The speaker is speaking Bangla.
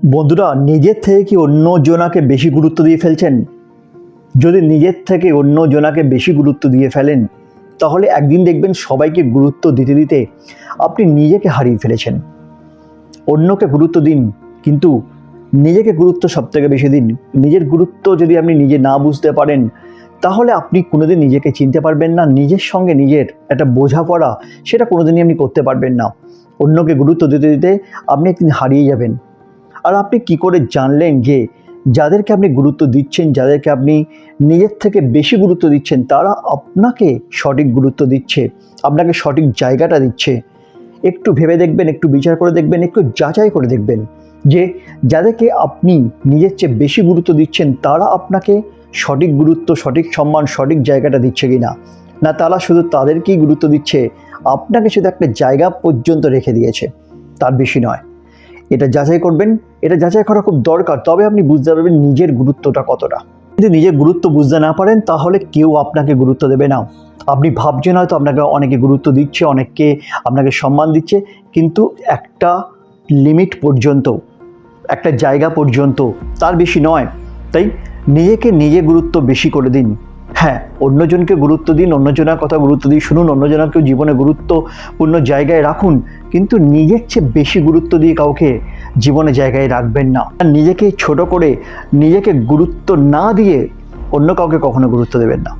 বন্ধুরা, নিজের থেকে কি অন্য জনাকে বেশি গুরুত্ব দিয়ে ফেলছেন? যদি নিজের থেকে অন্য জনাকে বেশি গুরুত্ব দিয়ে ফেলেন, তাহলে একদিন দেখবেন সবাইকে গুরুত্ব দিতে দিতে আপনি নিজেকে হারিয়ে ফেলেছেন। অন্যকে গুরুত্ব দিন, কিন্তু নিজেকে গুরুত্ব সবথেকে বেশি দিন। নিজের গুরুত্ব যদি আপনি নিজে না বুঝতে পারেন, তাহলে আপনি কোনোদিন নিজেকে চিনতে পারবেন না। নিজের সঙ্গে নিজের একটা বোঝাপড়া, সেটা কোনোদিনই আপনি করতে পারবেন না। অন্যকে গুরুত্ব দিতে দিতে আপনি একদিন হারিয়ে যাবেন। আর আপনি কি করে জানলেন যে যাদেরকে আপনি গুরুত্ব দিচ্ছেন, যাদেরকে আপনি নিজের থেকে বেশি গুরুত্ব দিচ্ছেন, তারা আপনাকে সঠিক গুরুত্ব দিচ্ছে, আপনাকে সঠিক জায়গাটা দিচ্ছে? একটু ভেবে দেখবেন, একটু বিচার করে দেখবেন, একটু যাচাই করে দেখবেন যে যাদেরকে আপনি নিজের চেয়ে বেশি গুরুত্ব দিচ্ছেন, তারা আপনাকে সঠিক গুরুত্ব, সঠিক সম্মান, সঠিক জায়গাটা দিচ্ছে কি না। না তারা শুধু তাদেরকেই গুরুত্ব দিচ্ছে, আপনাকে শুধু একটা জায়গা পর্যন্ত রেখে দিয়েছে, তার বেশি নয়। এটা যাচাই করবেন, এটা যাচাই করা খুব দরকার। তবে আপনি বুঝতে পারবেন নিজের গুরুত্বটা কতটা। যদি নিজের গুরুত্ব বুঝতে না পারেন, তাহলে কেউ আপনাকে গুরুত্ব দেবে না। আপনি ভাবছেন হয়তো আপনাকে অনেকে গুরুত্ব দিচ্ছে, অনেককে আপনাকে সম্মান দিচ্ছে, কিন্তু একটা লিমিট পর্যন্ত, একটা জায়গা পর্যন্ত, তার বেশি নয়। তাই নিজেকে নিজে গুরুত্ব বেশি করে দিন। হ্যাঁ, অন্যজনকে গুরুত্ব দিন, অন্যজনের কথা গুরুত্ব দিয়ে শুনুন, অন্যজনকেও জীবনে গুরুত্বপূর্ণ জায়গায় রাখুন, কিন্তু নিজের চেয়ে বেশি গুরুত্ব দিয়ে কাউকে জীবনে জায়গায় রাখবেন না। নিজেকে ছোট করে, নিজেকে গুরুত্ব না দিয়ে অন্য কাউকে কখনো গুরুত্ব দেবেন না।